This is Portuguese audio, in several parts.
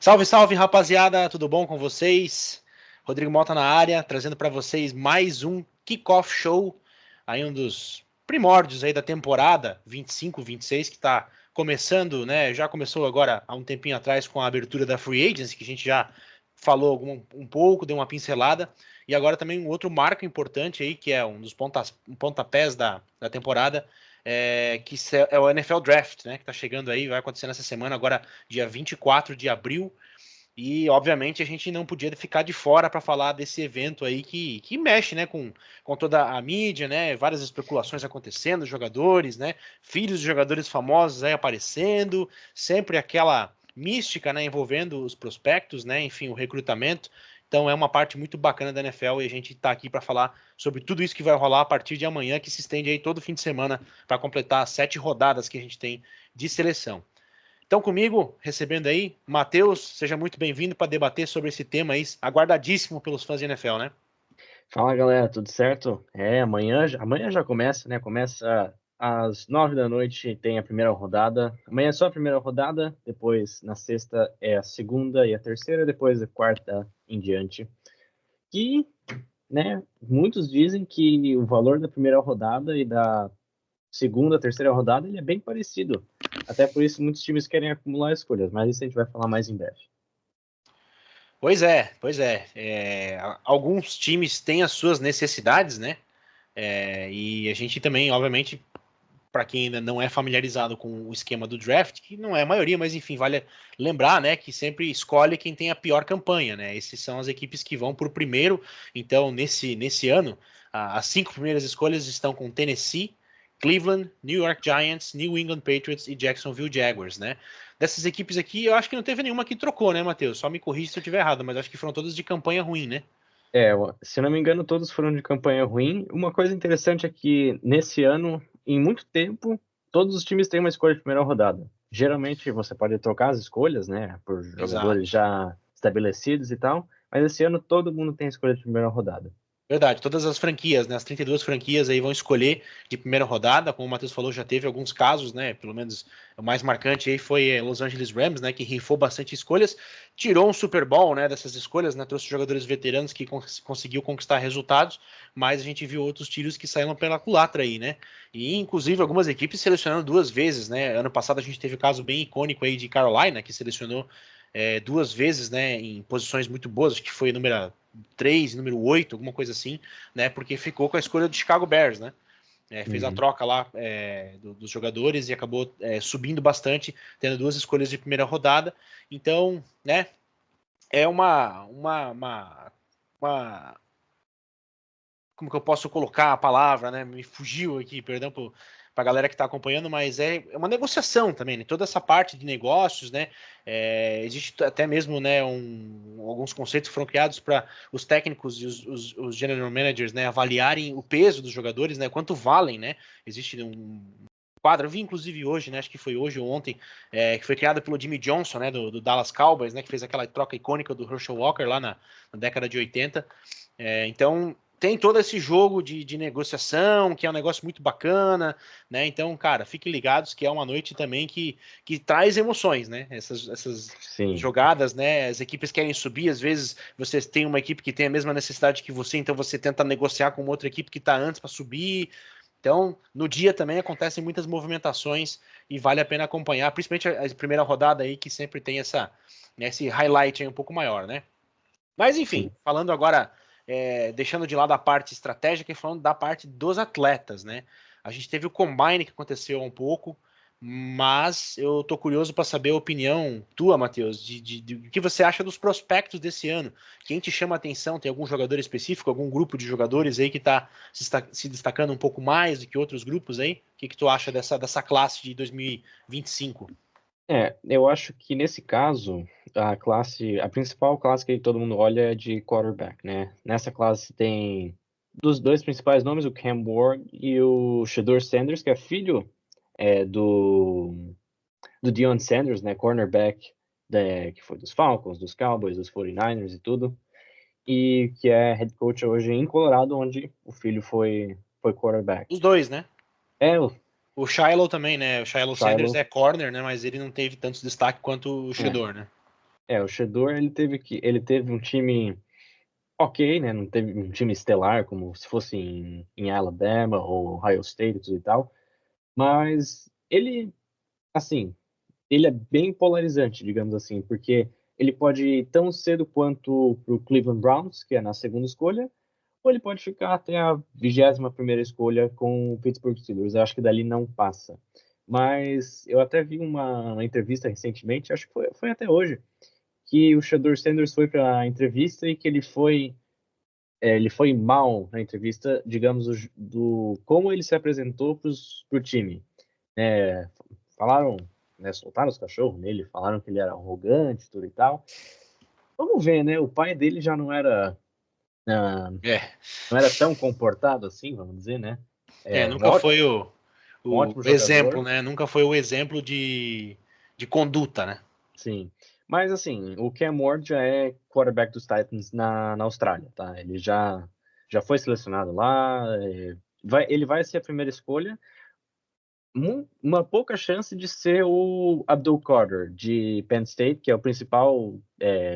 Salve, salve, rapaziada, tudo bom com vocês? Rodrigo Mota na área, trazendo para vocês mais um Kickoff Show, aí um dos primórdios aí da temporada 25-26, que está começando, né? Já começou agora há um tempinho atrás com a abertura da Free Agency, que a gente já falou um pouco, deu uma pincelada, e agora também um outro marco importante aí, que é um dos pontapés da temporada, que é o NFL Draft, né? Que está chegando aí, vai acontecer nessa semana, agora dia 24 de abril. E, obviamente, a gente não podia ficar de fora para falar desse evento aí que mexe, né, com toda a mídia, né, várias especulações acontecendo, jogadores, né, filhos de jogadores famosos aí aparecendo, sempre aquela mística, né, envolvendo os prospectos, né, enfim, o recrutamento. Então é uma parte muito bacana da NFL e a gente está aqui para falar sobre tudo isso que vai rolar a partir de amanhã, que se estende aí todo fim de semana para completar as 7 rodadas que a gente tem de seleção. Então, comigo, recebendo aí, Matheus, seja muito bem-vindo para debater sobre esse tema aí, aguardadíssimo pelos fãs de NFL, né? Fala galera, tudo certo? Amanhã já começa, né? Começa às 9 da noite, tem a primeira rodada. Amanhã é só a primeira rodada, depois na sexta é a segunda e a terceira, depois a quarta em diante. E, né, muitos dizem que o valor da primeira rodada e da segunda, terceira rodada ele é bem parecido. Até por isso muitos times querem acumular escolhas, mas isso a gente vai falar mais em breve. Pois é. Alguns times têm as suas necessidades, né? E a gente também, obviamente, para quem ainda não é familiarizado com o esquema do draft, que não é a maioria, mas enfim, vale lembrar, né, que sempre escolhe quem tem a pior campanha, né? Esses são as equipes que vão por primeiro. Então, nesse ano, as 5 primeiras escolhas estão com Tennessee, Cleveland, New York Giants, New England Patriots e Jacksonville Jaguars, né? Dessas equipes aqui, eu acho que não teve nenhuma que trocou, né, Matheus? Só me corrija se eu estiver errado, mas acho que foram todas de campanha ruim, né? Se eu não me engano, todos foram de campanha ruim. Uma coisa interessante é que, nesse ano, em muito tempo, todos os times têm uma escolha de primeira rodada. Geralmente, você pode trocar as escolhas, né, por jogadores Exato. já estabelecidos e tal, mas esse ano todo mundo tem escolha de primeira rodada. Verdade, todas as franquias, né, as 32 franquias aí vão escolher de primeira rodada, como o Matheus falou, já teve alguns casos, né, pelo menos o mais marcante aí foi Los Angeles Rams, né, que rifou bastante escolhas, tirou um Super Bowl, né, dessas escolhas, né, trouxe jogadores veteranos que conseguiu conquistar resultados, mas a gente viu outros tiros que saíram pela culatra aí, né, e inclusive algumas equipes selecionando 2 vezes, né, ano passado a gente teve um caso bem icônico aí de Carolina, que selecionou 2 vezes, né, em posições muito boas, acho que foi número 3, número 8, alguma coisa assim, né? Porque ficou com a escolha do Chicago Bears, né? Fez a Uhum. troca lá dos jogadores e acabou subindo bastante, tendo 2 escolhas de primeira rodada. Então, né? É uma como que eu posso colocar a palavra, né? Me fugiu aqui, perdão para a galera que está acompanhando, mas é uma negociação também, né? Toda essa parte de negócios, né? Existe até mesmo, né? Alguns conceitos foram criados para os técnicos e os general managers, né? Avaliarem o peso dos jogadores, né? Quanto valem, né? Existe um quadro, eu vi inclusive hoje, né? Acho que foi hoje ou ontem, que foi criado pelo Jimmy Johnson, né? Do Dallas Cowboys, né? Que fez aquela troca icônica do Herschel Walker lá na década de 80. Então, tem todo esse jogo de negociação, que é um negócio muito bacana, né? Então, cara, fiquem ligados que é uma noite também que traz emoções, né? Essas Sim. jogadas, né? As equipes querem subir, às vezes você tem uma equipe que tem a mesma necessidade que você, então você tenta negociar com outra equipe que está antes para subir. Então, no dia também acontecem muitas movimentações e vale a pena acompanhar, principalmente a primeira rodada aí, que sempre tem esse highlight aí um pouco maior, né? Mas enfim, Sim. falando agora, deixando de lado a parte estratégica e falando da parte dos atletas, né? A gente teve o Combine que aconteceu há um pouco, mas eu tô curioso para saber a opinião tua, Matheus, do que você acha dos prospectos desse ano. Quem te chama a atenção? Tem algum jogador específico, algum grupo de jogadores aí que está se destacando um pouco mais do que outros grupos aí? O que tu acha dessa classe de 2025? Eu acho que nesse caso, a principal classe que todo mundo olha é de quarterback, né? Nessa classe tem dos dois principais nomes, o Cam Ward e o Shedeur Sanders, que é filho do Deion Sanders, né? Cornerback que foi dos Falcons, dos Cowboys, dos 49ers e tudo, e que é head coach hoje em Colorado, onde o filho foi quarterback. Os dois, né? O O Shiloh também, né? O Shiloh Sanders Shiloh. é corner, né? Mas ele não teve tanto destaque quanto o É. Shedeur, né? O Shedeur, ele teve um time ok, né? Não teve um time estelar, como se fosse em Alabama ou Ohio State e tudo e tal. Mas ele, assim, ele é bem polarizante, digamos assim, porque ele pode ir tão cedo quanto para o Cleveland Browns, que é na segunda escolha, ou ele pode ficar até a 21ª escolha com o Pittsburgh Steelers. Eu acho que dali não passa. Mas eu até vi uma entrevista recentemente, acho que foi até hoje, que o Shedeur Sanders foi para a entrevista e que ele foi mal na entrevista, digamos, do como ele se apresentou para o time. É, falaram, né, soltaram os cachorros nele, falaram que ele era arrogante, tudo e tal. Vamos ver, né? O pai dele já ah, É, não era tão comportado assim, vamos dizer, né? Um nunca ótimo, foi um o ótimo exemplo, jogador, né? Nunca foi o exemplo de conduta, né? sim. Mas assim, o Cam Ward já é quarterback dos Titans na Austrália, tá? Ele já foi selecionado lá, ele vai ser a primeira escolha, uma pouca chance de ser o Abdul Carter, de Penn State, que é o principal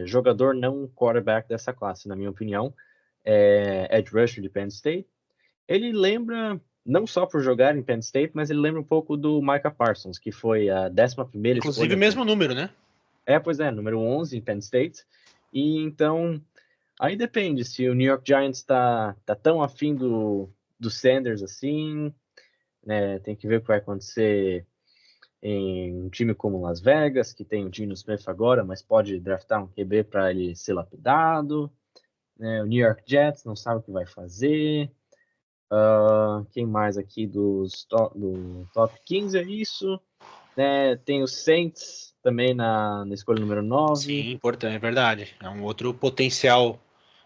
jogador não quarterback dessa classe, na minha opinião. Edge rusher de Penn State. Ele lembra, não só por jogar em Penn State, mas ele lembra um pouco do Micah Parsons, que foi a 11ª Inclusive escolha. o mesmo número, né? Pois é, número 11 em Penn State. E então, aí depende se o New York Giants tá tão afim do Sanders assim, né? Tem que ver o que vai acontecer em um time como Las Vegas, que tem o Geno Smith agora, mas pode draftar um QB para ele ser lapidado. Né? O New York Jets não sabe o que vai fazer. Quem mais aqui do top 15 é isso. Né? Tem o Saints também na escolha número 9. Sim, importante, é verdade. É um outro potencial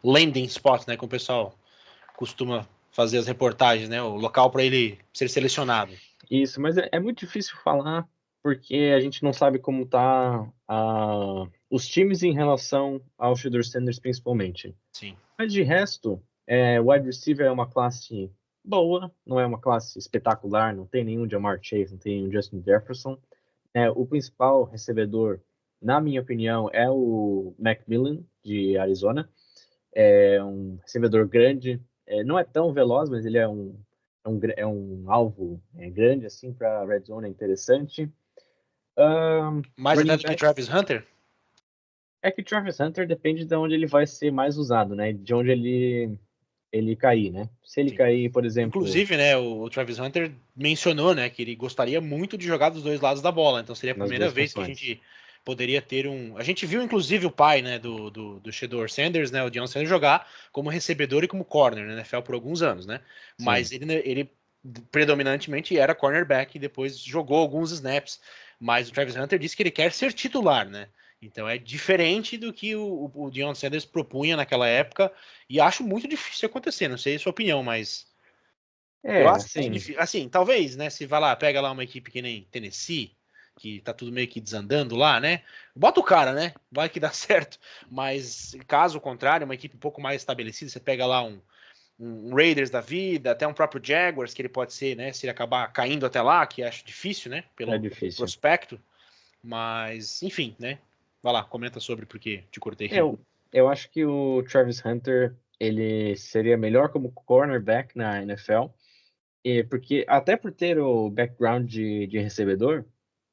landing spot, né? Que o pessoal costuma fazer as reportagens, né? O local para ele ser selecionado. Isso, mas é muito difícil falar porque a gente não sabe como tá os times em relação ao Shedeur Sanders principalmente. Sim. Mas de resto, wide receiver é uma classe boa, não é uma classe espetacular, não tem nenhum Jamar Chase, não tem nenhum Justin Jefferson. O principal recebedor, na minha opinião, é o Macmillan, de Arizona. É um recebedor grande, não é tão veloz, mas ele é um alvo grande, assim, para red zone, é interessante. Mais até Running do que back, Travis Hunter? é que Travis Hunter depende de onde ele vai ser mais usado, né? De onde ele cair, né? Se ele Sim. cair, por exemplo, Inclusive, né, o Travis Hunter mencionou, né, que ele gostaria muito de jogar dos dois lados da bola. Então seria a nas primeira duas vez que a funções. gente poderia ter um. A gente viu, inclusive, o pai, né, do Shedeur Sanders, né, o Deion Sanders, jogar como recebedor e como corner na NFL por alguns anos, né? Sim. Mas ele predominantemente era cornerback e depois jogou alguns snaps. Mas o Travis Hunter disse que ele quer ser titular, né? Então é diferente do que o Deion Sanders propunha naquela época e acho muito difícil acontecer. Não sei a sua opinião, mas eu acho muito Assim, difícil. Assim, talvez, né? Se vai lá, pega lá uma equipe que nem Tennessee, que tá tudo meio que desandando lá, né? Bota o cara, né? Vai que dá certo. Mas caso contrário, uma equipe um pouco mais estabelecida, você pega lá um Raiders da vida, até um próprio Jaguars, que ele pode ser, né? Se ele acabar caindo até lá, que acho difícil, né? é Pelo difícil. prospecto. Mas, enfim, né? Vai lá, comenta sobre porque te cortei. Eu acho que o Travis Hunter, ele seria melhor como cornerback na NFL, porque até por ter o background de recebedor,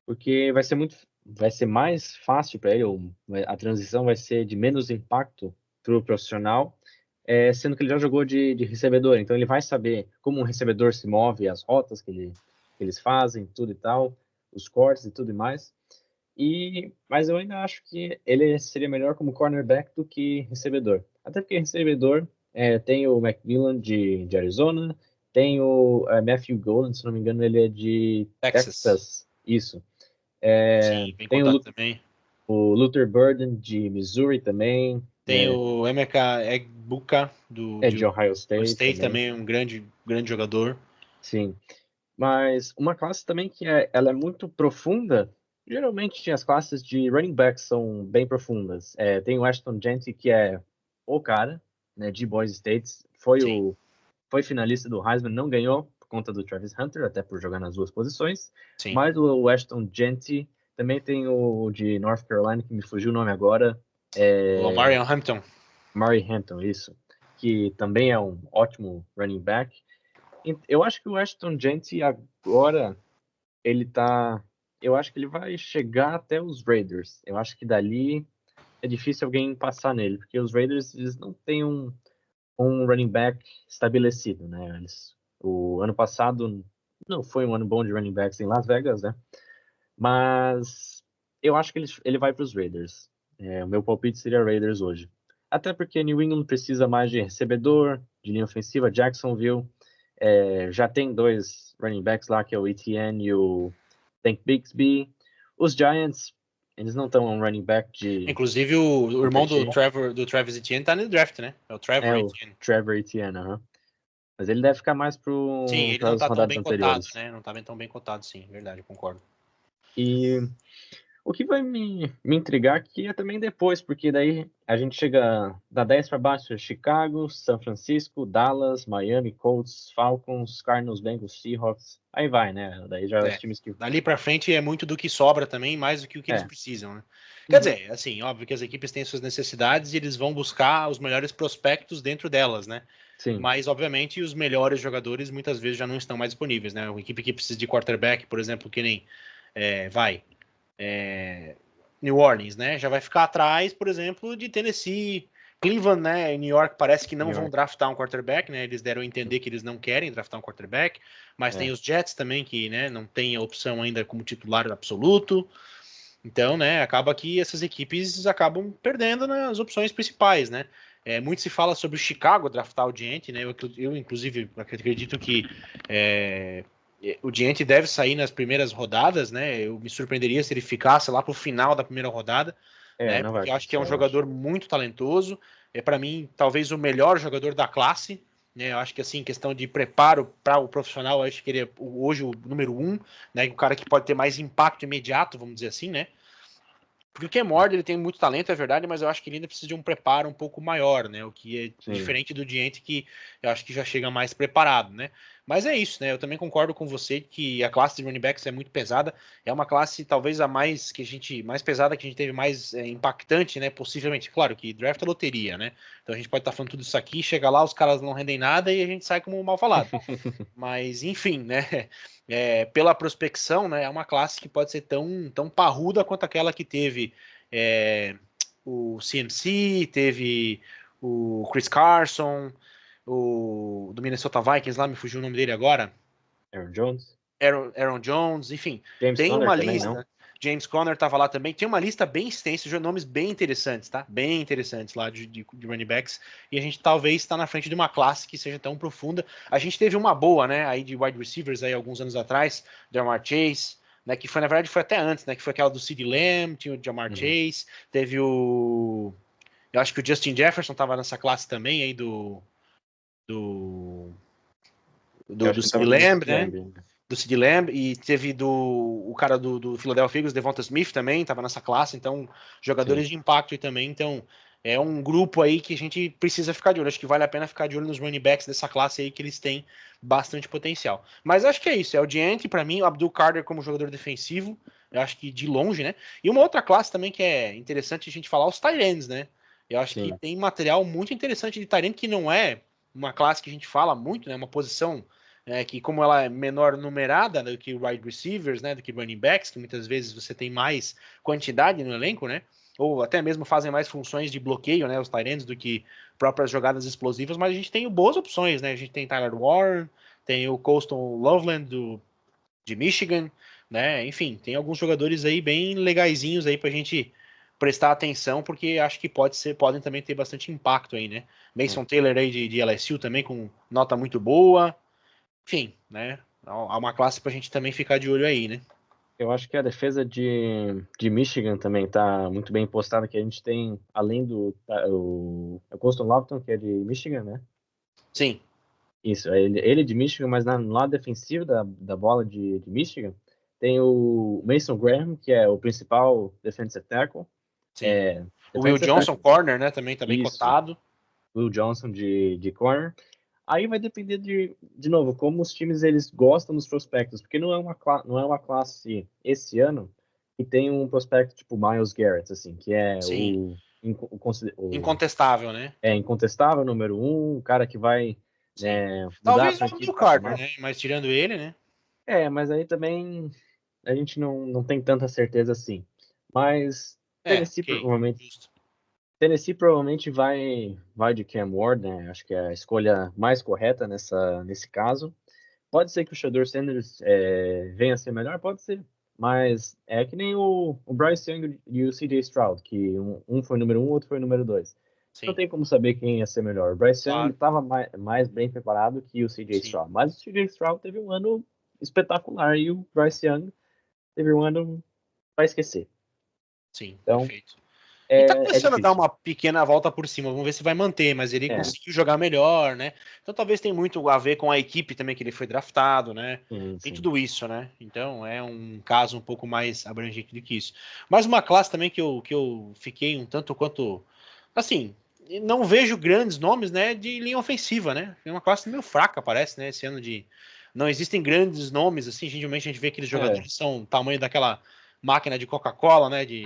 porque vai ser mais fácil para ele, a transição vai ser de menos impacto para o profissional, sendo que ele já jogou de recebedor, então ele vai saber como um recebedor se move, as rotas que eles fazem, tudo e tal, os cortes e tudo e mais. Mas eu ainda acho que ele seria melhor como cornerback do que recebedor. Até porque recebedor tem o Macmillan de Arizona, tem o Matthew Golden, se não me engano, ele é de Texas. Texas. Isso. Sim, bem Tem contado também. o Luther Burden de Missouri também, Tem né? o Emeka Egbuka É de de Ohio Ohio State State, também. também um grande jogador. Sim. Mas uma classe também que ela é muito profunda. Geralmente as classes de running backs são bem profundas. Tem o Ashton Jeanty, que é o cara, né, de Boise State. Sim, Foi finalista do Heisman, não ganhou por conta do Travis Hunter, até por jogar nas duas posições. sim. Mas o Ashton Jeanty Também tem o de North Carolina, que me fugiu o nome agora. O Marion Hampton. Murray Hampton, isso. Que também é um ótimo running back. Eu acho que o Ashton Jeanty agora, ele tá... Eu acho que ele vai chegar até os Raiders. Eu acho que dali é difícil alguém passar nele, porque os Raiders, eles não têm um running back estabelecido, né? O ano passado não foi um ano bom de running backs em Las Vegas, né? Mas eu acho que ele vai para os Raiders. O meu palpite seria Raiders hoje. Até porque New England precisa mais de recebedor, de linha ofensiva. Jacksonville já tem 2 running backs lá, que é o Etienne e o Tank Bigsby. Os Giants, eles não estão um running back de Inclusive, o irmão competir. do Travis Etienne tá no draft, né? É o Trevor O Etienne. Trevor Etienne, mas ele deve ficar mais Sim, ele para não as tá tão rodadas bem cotado, anteriores. né? Não tá bem tão bem cotado, sim. Verdade, concordo. E o que vai me intrigar aqui é também depois, porque daí a gente chega da 10 para baixo: Chicago, São Francisco, Dallas, Miami, Colts, Falcons, Cardinals, Bengals, Seahawks. Aí vai, né? Daí já os É. times que. Dali pra frente é muito do que sobra também, mais do que o que eles É. precisam, né? Quer Uhum. dizer, assim, óbvio que as equipes têm suas necessidades e eles vão buscar os melhores prospectos dentro delas, né? Sim. Mas, obviamente, os melhores jogadores muitas vezes já não estão mais disponíveis, né? Uma equipe que precisa de quarterback, por exemplo, que nem New Orleans, né? Já vai ficar atrás, por exemplo, de Tennessee, Cleveland, né? E New York parece que New não vão York. draftar um quarterback, né? Eles deram a entender que eles não querem draftar um quarterback, mas tem É. os Jets também que, né, não tem a opção ainda como titular absoluto. Então, né, acaba que essas equipes acabam perdendo nas opções principais, né? Muito se fala sobre o Chicago draftar o Giant, né? Eu, inclusive, acredito que é, o Giant deve sair nas primeiras rodadas, né? Eu me surpreenderia se ele ficasse lá para o final da primeira rodada, né? Não vai Porque eu acho que é acontecer, um eu acho. jogador muito talentoso. Para mim, talvez o melhor jogador da classe. Né, eu acho que assim, questão de preparo para o profissional, eu acho que ele é hoje o número 1, né? O cara que pode ter mais impacto imediato, vamos dizer assim, né? Porque o Kemord, ele tem muito talento, é verdade, mas eu acho que ele ainda precisa de um preparo um pouco maior, né? O que é Sim. diferente do Diente, que eu acho que já chega mais preparado, né? Mas é isso, né? Eu também concordo com você que a classe de running backs é muito pesada. É uma classe talvez a mais que a gente mais pesada que a gente teve mais impactante, né? Possivelmente, claro que draft é loteria, né? Então a gente pode estar falando tudo isso aqui, chega lá, os caras não rendem nada e a gente sai como mal falado. Mas, enfim, né? Pela prospecção, né? É uma classe que pode ser tão parruda quanto aquela que teve é, o CMC, teve o Chris Carson, o do Minnesota Vikings, lá me fugiu o nome dele agora. Aaron Jones. Aaron Jones, enfim, James tem Conner uma também, não? lista. James Conner estava lá também. Tem uma lista bem extensa de nomes bem interessantes, tá? Bem interessantes lá de running backs. E a gente talvez está na frente de uma classe que seja tão profunda. A gente teve uma boa, né? Aí de wide receivers aí alguns anos atrás, Jamar Chase, né? Que foi, na verdade, foi até antes, né? Que foi aquela do CeeDee Lamb, tinha o Jamar Uhum. Chase, teve o. Eu acho que o Justin Jefferson estava nessa classe também aí do, Eu do acho que ele CeeDee tava no Lamb, Sid né? Lamb. Do CeeDee Lamb, e teve o cara do Philadelphia Eagles, Devonta Smith também, estava nessa classe, então Sim. jogadores de impacto aí também, então é um grupo aí que a gente precisa ficar de olho, acho que vale a pena ficar de olho nos running backs dessa classe aí, que eles têm bastante potencial. Mas acho que é isso, é o Diante, para mim, o Abdul Carter como jogador defensivo, eu acho que de longe, né? E uma outra classe também que é interessante a gente falar, os tight ends, né? Eu acho que Sim. tem material muito interessante de tight end, que não é uma classe que a gente fala muito, né? Uma posição que como ela é menor numerada do que wide receivers, né, do que running backs, que muitas vezes você tem mais quantidade no elenco, né, ou até mesmo fazem mais funções de bloqueio, né, os tight ends, do que próprias jogadas explosivas, mas a gente tem boas opções, né, a gente tem Tyler Warren, tem o Colston Loveland de Michigan, né, enfim, tem alguns jogadores aí bem legaisinhos aí pra gente prestar atenção, porque acho que podem também ter bastante impacto aí, né. É. Mason Taylor aí de LSU também com nota muito boa, enfim, né? Há uma classe pra gente também ficar de olho aí, né? Eu acho que a defesa de Michigan também tá muito bem postada, que a gente tem, além é o Colston Lofton, que é de Michigan, né? Sim, Isso, ele é de Michigan, mas no lado defensivo da bola de Michigan, tem o Mason Graham, que é o principal defensive tackle. sim. É, O Will defensive Johnson, tackle, corner, né? Também tá bem isso. cotado. Will Johnson de corner. Aí vai depender de novo, como os times eles gostam dos prospectos, porque não é uma classe esse ano. E tem um prospecto tipo Myles Garrett, assim, que é Sim, o incontestável, né? incontestável número um, o cara que vai Sim. mudar a Talvez o franquia Bill de Carter, patamar. né? Mas tirando ele, né? Mas aí também a gente não tem tanta certeza assim. Mas Tennessee Ok, provavelmente, justo. Tennessee provavelmente vai de Cam Ward, né? Acho que é a escolha mais correta nesse caso. Pode ser que o Shedeur Sanders venha a ser melhor, pode ser. Mas é que nem o Bryce Young e o CJ Stroud, que um foi número um, outro foi número dois. Não Sim, tem como saber quem ia ser melhor. O Bryce Young claro, estava mais bem preparado que o CJ sim, Stroud. Mas o CJ Stroud teve um ano espetacular e o Bryce Young teve um ano para esquecer. sim, Então, perfeito. E tá é começando a dar difícil. uma pequena volta por cima. Vamos ver se vai manter, mas ele É, conseguiu jogar melhor, né? Então talvez tenha muito a ver com a equipe também que ele foi draftado, né? sim, Tem sim. tudo isso, né? Então é um caso um pouco mais abrangente do que isso. Mas uma classe também que eu fiquei um tanto quanto. Assim, não vejo grandes nomes, né? De linha ofensiva, né? É uma classe meio fraca, parece, né? Esse ano de. Não existem grandes nomes, assim. Geralmente a gente vê aqueles É. jogadores que são tamanho daquela máquina de Coca-Cola, né? De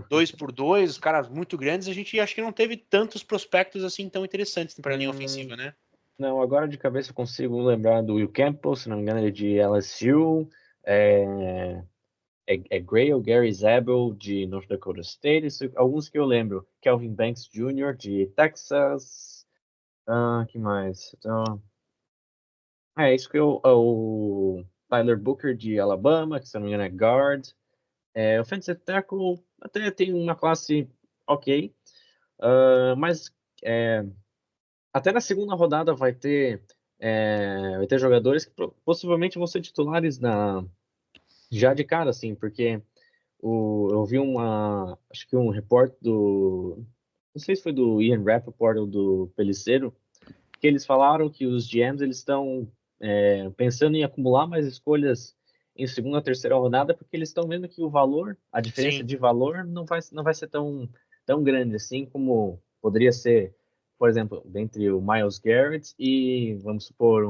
2x2, os caras muito grandes, a gente acho que não teve tantos prospectos assim tão interessantes para a linha Hum, ofensiva, né? não, agora de cabeça eu consigo lembrar do Will Campbell, se não me engano, ele é de LSU. É, Gray ou Gary Zabel, de North Dakota State. Alguns que eu lembro. Kelvin Banks Jr., de Texas. Que mais? Então, isso que o Tyler Booker, de Alabama, que se não me engano é guard. Offensive tackle, até tem uma classe ok. Mas é, até na segunda rodada vai ter jogadores que possivelmente vão ser titulares já de cara, assim, porque eu vi acho que um repórter não sei se foi do Ian Rappaport ou do Pelicero, que eles falaram que os GMs eles estão pensando em acumular mais escolhas em segunda, terceira rodada, porque eles estão vendo que a diferença Sim, de valor não vai ser tão grande assim como poderia ser, por exemplo, entre o Myles Garrett e, vamos supor,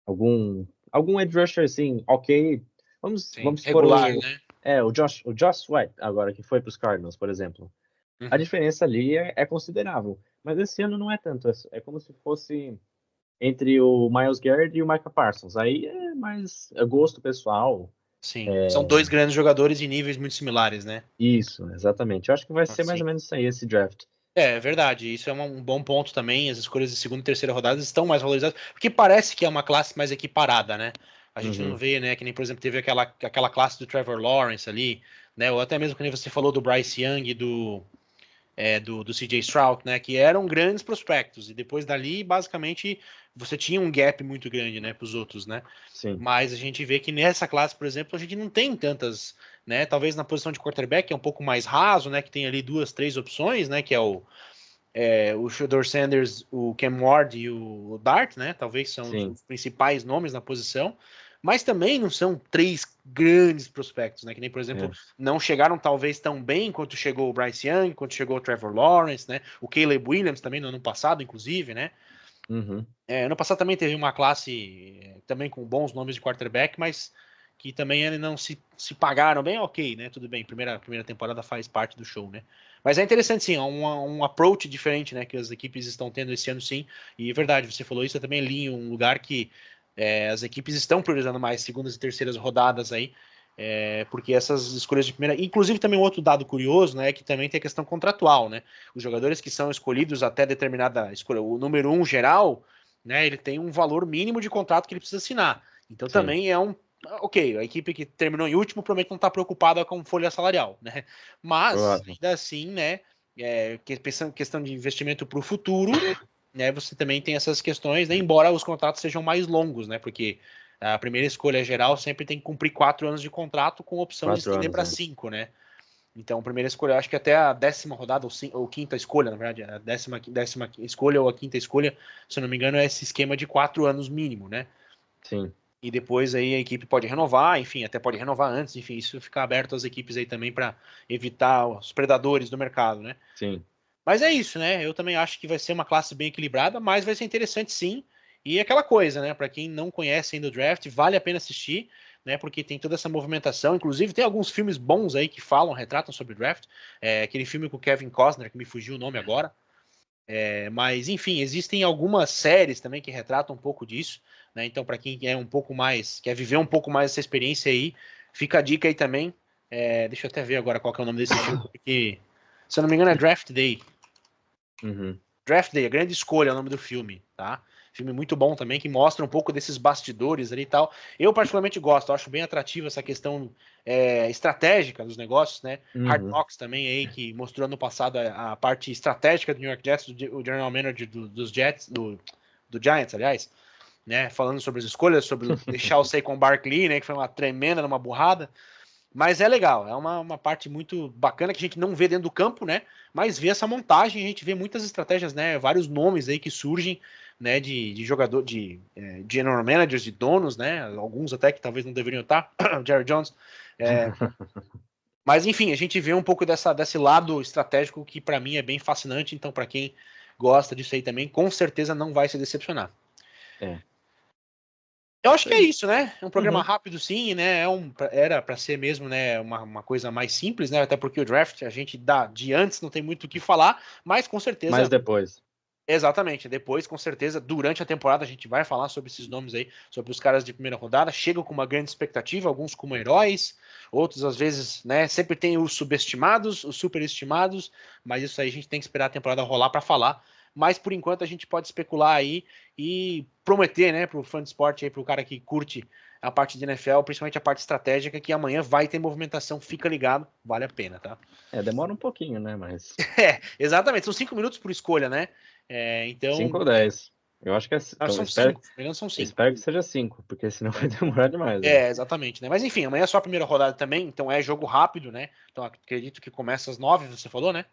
algum edge rusher assim, ok. Vamos, sim, vamos supor regular, né? o Josh Sweat, agora que foi para os Cardinals, por exemplo. A Uhum. diferença ali é considerável. Mas esse ano não é tanto. É como se fosse entre o Myles Garrett e o Micah Parsons. Aí é mais gosto pessoal. Sim, são dois grandes jogadores de níveis muito similares, né? Isso, exatamente. Eu acho que vai ser mais Assim. ou menos isso aí, esse draft. É verdade, isso é um bom ponto também. As escolhas de segunda e terceira rodada estão mais valorizadas, porque parece que é uma classe mais equiparada, né? A gente não Uhum, vê, né? Que nem, por exemplo, teve aquela classe do Trevor Lawrence ali, né? Ou até mesmo que nem você falou do Bryce Young e do CJ Stroud, né? Que eram grandes prospectos. E depois dali, basicamente, você tinha um gap muito grande, né? Para os outros, né? sim, Mas a gente vê que nessa classe, por exemplo, a gente não tem tantas, né? Talvez na posição de quarterback é um pouco mais raso, né? Que tem ali duas, três opções, né? Que é o Shedeur Sanders, o Cam Ward e o Dart, né? Talvez são os, sim. os principais nomes na posição, mas também não são três grandes prospectos, né? Que nem, por exemplo, É. não chegaram talvez tão bem quanto chegou o Bryce Young, quanto chegou o Trevor Lawrence, né? O Caleb Williams também no ano passado, inclusive, né? Uhum, Ano passado também teve uma classe também com bons nomes de quarterback, mas que também não se pagaram bem, ok, né? Tudo bem, primeira temporada faz parte do show, né? Mas é interessante, sim, é um approach diferente, né? Que as equipes estão tendo esse ano, sim. E é verdade, você falou isso, eu também li em um lugar que as equipes estão priorizando mais segundas e terceiras rodadas aí, porque essas escolhas de primeira. Inclusive, também um outro dado curioso, né? É que também tem a questão contratual, né? Os jogadores que são escolhidos até determinada escolha, o número um geral, né? Ele tem um valor mínimo de contrato que ele precisa assinar. Então sim, também é um. Ok, a equipe que terminou em último provavelmente não está preocupada com folha salarial, né? Mas, provável. ainda assim, né? Pensando em questão de investimento para o futuro, né? Você também tem essas questões, né? Embora os contratos sejam mais longos, né? Porque a primeira escolha geral sempre tem que cumprir 4 anos de contrato com opção de Quatro estender anos, para é. 5, né? Então, primeira escolha, acho que até a 10ª rodada, ou quinta escolha, na verdade, a décima escolha ou a quinta escolha, se eu não me engano, é esse esquema de 4 anos mínimo, né? Sim, E depois aí a equipe pode renovar, enfim, até pode renovar antes, enfim, isso fica aberto às equipes aí também para evitar os predadores do mercado, né? sim. Mas é isso, né? Eu também acho que vai ser uma classe bem equilibrada, mas vai ser interessante sim. E aquela coisa, né? Para quem não conhece ainda o draft, vale a pena assistir. né? Porque tem toda essa movimentação. Inclusive, tem alguns filmes bons aí que retratam sobre draft. Aquele filme com o Kevin Costner, que me fugiu o nome agora. Mas, enfim, existem algumas séries também que retratam um pouco disso, né? Então, para quem é um pouco mais, quer viver um pouco mais essa experiência aí, fica a dica aí também. Deixa eu até ver agora qual que é o nome desse filme, porque, se eu não me engano, é Draft Day. Uhum. Draft Day, A Grande Escolha é o nome do filme, tá? Filme muito bom também, que mostra um pouco desses bastidores ali e tal. Eu particularmente gosto, eu acho bem atrativa essa questão estratégica dos negócios, né? Hard Uhum. Knocks também aí, que mostrou ano passado a parte estratégica do New York Jets, o general manager dos Jets, do Giants, aliás, né? Falando sobre as escolhas, sobre deixar o Saquon Barkley, né? Que foi uma tremenda, uma burrada. Mas é legal, é uma parte muito bacana que a gente não vê dentro do campo, né? Mas vê essa montagem, a gente vê muitas estratégias, né? Vários nomes aí que surgem, né? De jogador, de general managers, de donos, né? Alguns até que talvez não deveriam estar, Jerry Jones. Mas enfim, a gente vê um pouco desse lado estratégico que para mim é bem fascinante. Então, para quem gosta disso aí também, com certeza não vai se decepcionar. É. Eu acho Isso que é aí. isso, né? É um programa Uhum. rápido, sim, né? Era para ser mesmo, né? Uma coisa mais simples, né? Até porque o draft a gente dá de antes, não tem muito o que falar, mas com Mas certeza, depois. exatamente. Depois, com certeza, durante a temporada a gente vai falar sobre esses nomes aí, sobre os caras de primeira rodada. Chegam com uma grande expectativa, alguns como heróis, outros às vezes, né? Sempre tem os subestimados, os superestimados, mas isso aí a gente tem que esperar a temporada rolar para falar. Mas por enquanto a gente pode especular aí e prometer, né, pro fã de esporte aí, pro cara que curte a parte de NFL, principalmente a parte estratégica, que amanhã vai ter movimentação, fica ligado, vale a pena, tá? Demora um pouquinho, né? Mas Exatamente, são 5 minutos por escolha, né? Então, 5 ou 10. Eu acho que acho que então, são 5, se não me engano, são 5. espero que seja 5, porque senão vai demorar demais. Né? Exatamente, né? Mas enfim, amanhã é só a primeira rodada também, então é jogo rápido, né? Então acredito que começa às 9, você falou, né?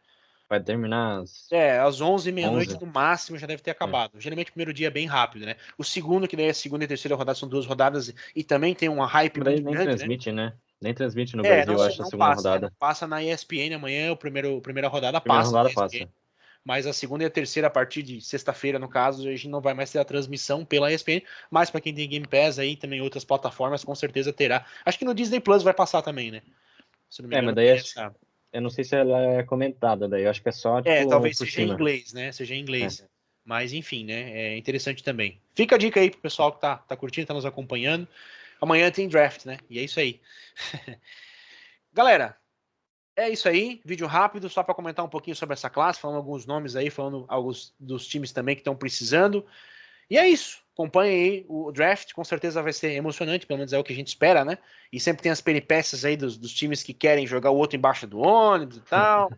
Vai terminar às Às 11, meia-noite 11. no máximo já deve ter É. acabado. Geralmente o primeiro dia é bem rápido, né? O segundo, que daí é a segunda e terceira rodada, são 2 rodadas e também tem uma hype Mas daí muito nem grande, né? transmite, né? Nem transmite no Não, Brasil, eu acho, a não segunda passa, não rodada. passa na ESPN amanhã, a primeira rodada Primeira passa na rodada ESPN, passa. mas a segunda e a terceira, a partir de sexta-feira, no caso, a gente não vai mais ter a transmissão pela ESPN, mas para quem tem Game Pass aí, também outras plataformas, com certeza terá. Acho que no Disney Plus vai passar também, né? Se não me Mas engano, daí tem essa. eu não sei se ela é comentada daí. Eu acho que é só, tipo, Talvez por seja em cima. inglês, né? Seja em É. inglês. Mas enfim, né? É interessante também. Fica a dica aí pro pessoal que tá curtindo, tá nos acompanhando. Amanhã tem draft, né? E é isso aí. Galera, é isso aí. Vídeo rápido, só para comentar um pouquinho sobre essa classe, falando alguns nomes aí, falando alguns dos times também que estão precisando. E é isso. Acompanhe aí o draft, com certeza vai ser emocionante, pelo menos é o que a gente espera, né? E sempre tem as peripécias aí dos times que querem jogar o outro embaixo do ônibus e tal.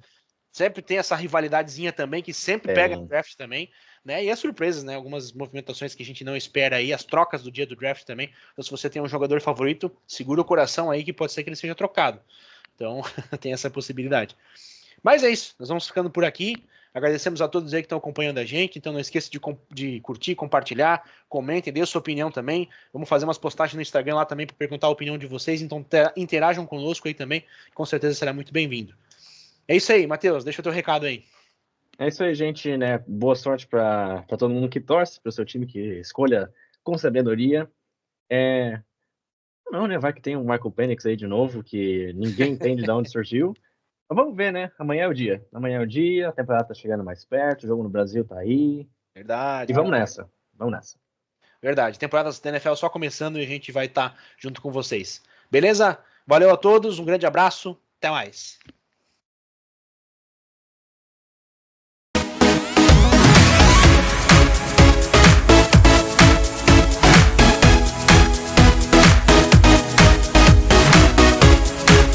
Sempre tem essa rivalidadezinha também, que sempre pega no Tem. draft também, né? E as surpresas, né? Algumas movimentações que a gente não espera aí, as trocas do dia do draft também. Então, se você tem um jogador favorito, segura o coração aí que pode ser que ele seja trocado. Então, tem essa possibilidade. Mas é isso, nós vamos ficando por aqui. Agradecemos a todos aí que estão acompanhando a gente. Então não esqueça de curtir, compartilhar, comentem, dê a sua opinião também. Vamos fazer umas postagens no Instagram lá também para perguntar a opinião de vocês. Então interajam conosco aí também. Com certeza será muito bem-vindo. É isso aí, Matheus. Deixa o teu recado aí. É isso aí, gente, né? Boa sorte para todo mundo que torce, para o seu time que escolha com sabedoria. Não, né? Vai que tem um Michael Penix aí de novo, que ninguém entende de onde surgiu. Mas vamos ver, né? Amanhã é o dia. Amanhã é o dia, a temporada tá chegando mais perto, o jogo no Brasil tá aí. E Verdade, vamos verdade. nessa. Vamos nessa. Verdade. Temporada da NFL só começando e a gente vai estar junto com vocês. Beleza? Valeu a todos, um grande abraço, até mais.